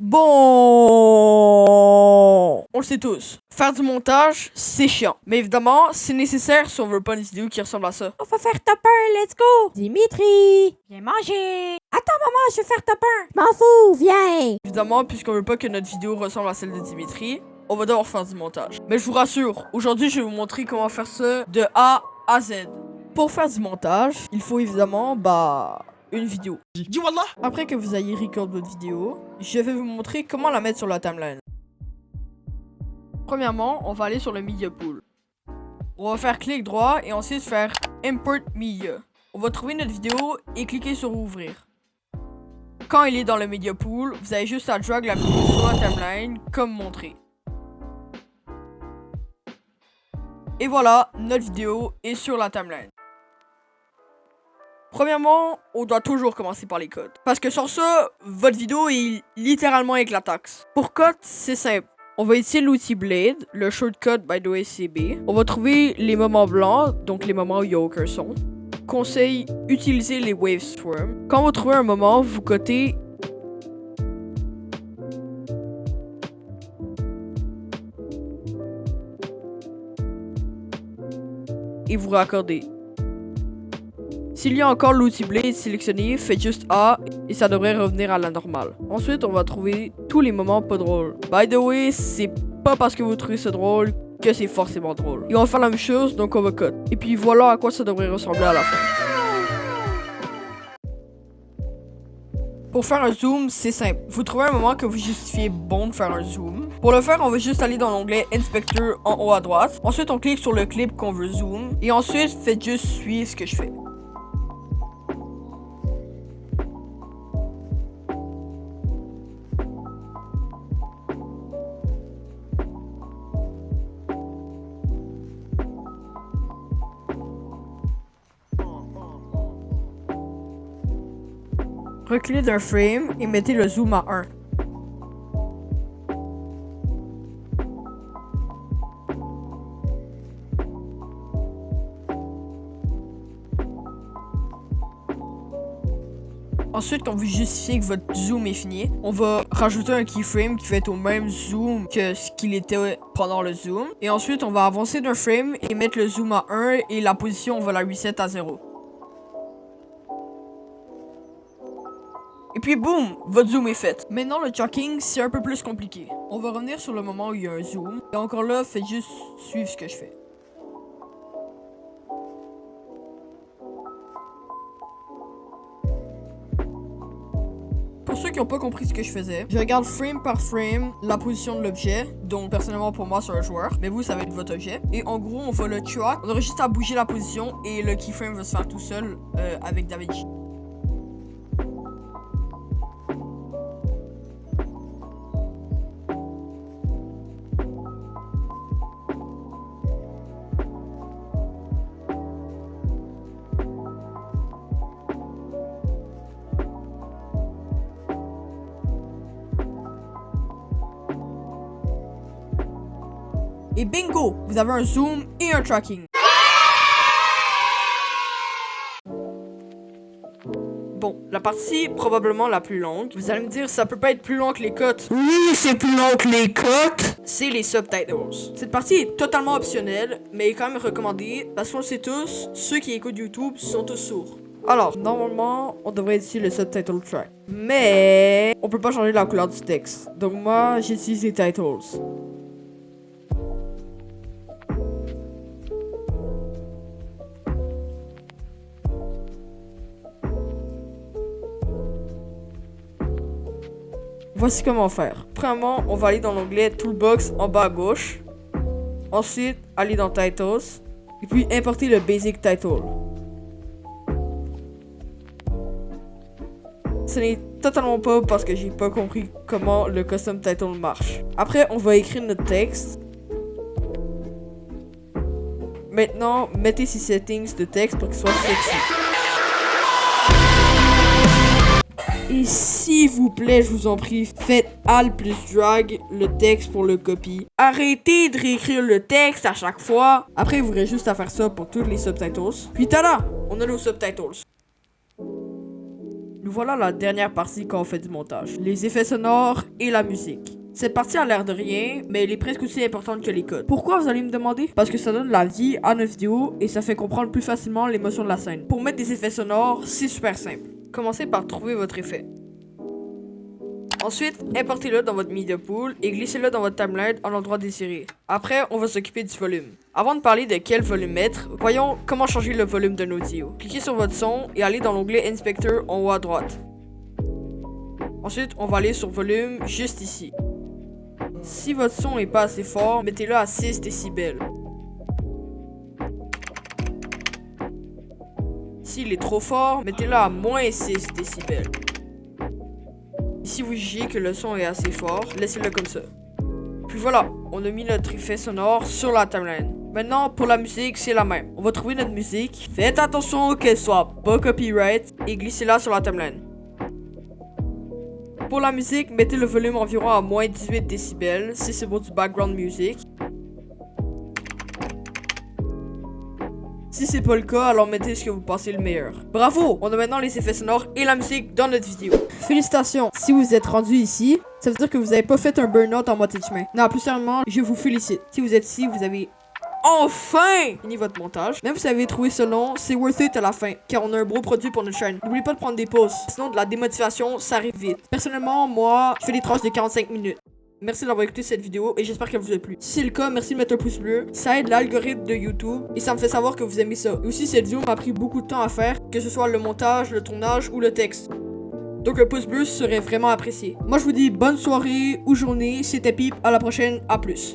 Bon, on le sait tous. Faire du montage, c'est chiant. Mais évidemment, c'est nécessaire si on veut pas une vidéo qui ressemble à ça. On va faire top 1, let's go! Dimitri, viens manger! Attends maman, je vais faire top 1! Je m'en fous, viens! Évidemment, puisqu'on veut pas que notre vidéo ressemble à celle de Dimitri, on va devoir faire du montage. Mais je vous rassure, aujourd'hui je vais vous montrer comment faire ça de A à Z. Pour faire du montage, il faut évidemment, une vidéo. Après que vous ayez record votre vidéo, je vais vous montrer comment la mettre sur la timeline. Premièrement, on va aller sur le Media Pool. On va faire clic droit et ensuite faire Import Media. On va trouver notre vidéo et cliquer sur Ouvrir. Quand il est dans le Media Pool, vous avez juste à drag la vidéo sur la timeline, comme montré. Et voilà, notre vidéo est sur la timeline. Premièrement, on doit toujours commencer par les codes. Parce que sans ça, votre vidéo est littéralement éclataxe. Pour code, c'est simple. On va utiliser l'outil Blade, le shortcut by the way c'est B. On va trouver les moments blancs, donc les moments où il n'y a aucun son. Conseil, utilisez les Wavestorm. Quand vous trouvez un moment, vous cotez et vous raccordez. S'il y a encore l'outil Blade sélectionné, faites juste A et ça devrait revenir à la normale. Ensuite, on va trouver tous les moments pas drôles. By the way, c'est pas parce que vous trouvez ça drôle que c'est forcément drôle. Et on va faire la même chose, donc on va cut. Et puis voilà à quoi ça devrait ressembler à la fin. Pour faire un zoom, c'est simple. Vous trouvez un moment que vous justifiez bon de faire un zoom. Pour le faire, on va juste aller dans l'onglet Inspector en haut à droite. Ensuite, on clique sur le clip qu'on veut zoom. Et ensuite, faites juste suivre ce que je fais. Reculez d'un frame et mettez le zoom à 1. Ensuite, quand vous justifiez que votre zoom est fini, on va rajouter un keyframe qui va être au même zoom que ce qu'il était pendant le zoom. Et ensuite, on va avancer d'un frame et mettre le zoom à 1 et la position, on va la reset à 0. Et puis boum, votre zoom est fait. Maintenant le tracking, c'est un peu plus compliqué. On va revenir sur le moment où il y a un zoom. Et encore là, faites juste suivre ce que je fais. Pour ceux qui n'ont pas compris ce que je faisais, je regarde frame par frame la position de l'objet. Donc personnellement pour moi c'est un joueur, mais vous ça va être votre objet. Et en gros on va le track, on aura juste à bouger la position et le keyframe va se faire tout seul avec DaVinci. Et bingo, vous avez un zoom et un tracking. Bon, la partie probablement la plus longue. Vous allez me dire, ça peut pas être plus long que les cuts. Oui, c'est plus long que les cuts! C'est les subtitles. Cette partie est totalement optionnelle, mais est quand même recommandée parce qu'on le sait tous, ceux qui écoutent YouTube sont tous sourds. Alors, normalement, on devrait utiliser le subtitle track. Mais, on peut pas changer la couleur du texte. Donc moi, j'utilise les titles. Voici comment faire. Premièrement, on va aller dans l'onglet Toolbox en bas à gauche. Ensuite, aller dans Titles. Et puis importer le Basic Title. Ce n'est totalement pas parce que j'ai pas compris comment le Custom Title marche. Après, on va écrire notre texte. Maintenant, mettez ces settings de texte pour qu'il soit sexy. Et s'il vous plaît, je vous en prie, faites Alt plus drag le texte pour le copy. Arrêtez de réécrire le texte à chaque fois. Après, vous aurez juste à faire ça pour tous les subtitles. Puis tada, on a nos subtitles. Nous voilà à la dernière partie quand on fait du montage. Les effets sonores et la musique. Cette partie a l'air de rien, mais elle est presque aussi importante que les codes. Pourquoi, vous allez me demander? Parce que ça donne la vie à notre vidéo et ça fait comprendre plus facilement l'émotion de la scène. Pour mettre des effets sonores, c'est super simple. Commencez par trouver votre effet. Ensuite, importez-le dans votre media pool et glissez-le dans votre timeline en endroit désiré. Après, on va s'occuper du volume. Avant de parler de quel volume mettre, voyons comment changer le volume d'un audio. Cliquez sur votre son et allez dans l'onglet Inspector en haut à droite. Ensuite, on va aller sur volume juste ici. Si votre son est pas assez fort, mettez-le à 6 décibels. S'il est trop fort, mettez-le à moins 6 décibels. Si vous jugez que le son est assez fort, laissez-le comme ça. Puis voilà, on a mis notre effet sonore sur la timeline. Maintenant, pour la musique, c'est la même. On va trouver notre musique. Faites attention qu'elle soit pas copyright et glissez-la sur la timeline. Pour la musique, mettez le volume environ à moins 18 décibels si c'est pour du background music. Si c'est pas le cas, alors mettez ce que vous pensez le meilleur. Bravo! On a maintenant les effets sonores et la musique dans notre vidéo. Félicitations! Si vous êtes rendu ici, ça veut dire que vous avez pas fait un burn-out en moitié de chemin. Non, plus sérieusement, je vous félicite. Si vous êtes ici, vous avez enfin fini votre montage. Même si vous avez trouvé ça long, c'est worth it à la fin, car on a un beau produit pour notre chaîne. N'oubliez pas de prendre des pauses, sinon de la démotivation, ça arrive vite. Personnellement, moi, je fais des tranches de 45 minutes. Merci d'avoir écouté cette vidéo et j'espère qu'elle vous a plu. Si c'est le cas, merci de mettre un pouce bleu. Ça aide l'algorithme de YouTube et ça me fait savoir que vous aimez ça. Et aussi, cette vidéo m'a pris beaucoup de temps à faire, que ce soit le montage, le tournage ou le texte. Donc un pouce bleu serait vraiment apprécié. Moi, je vous dis bonne soirée ou journée. C'était Pipe. À la prochaine. À plus.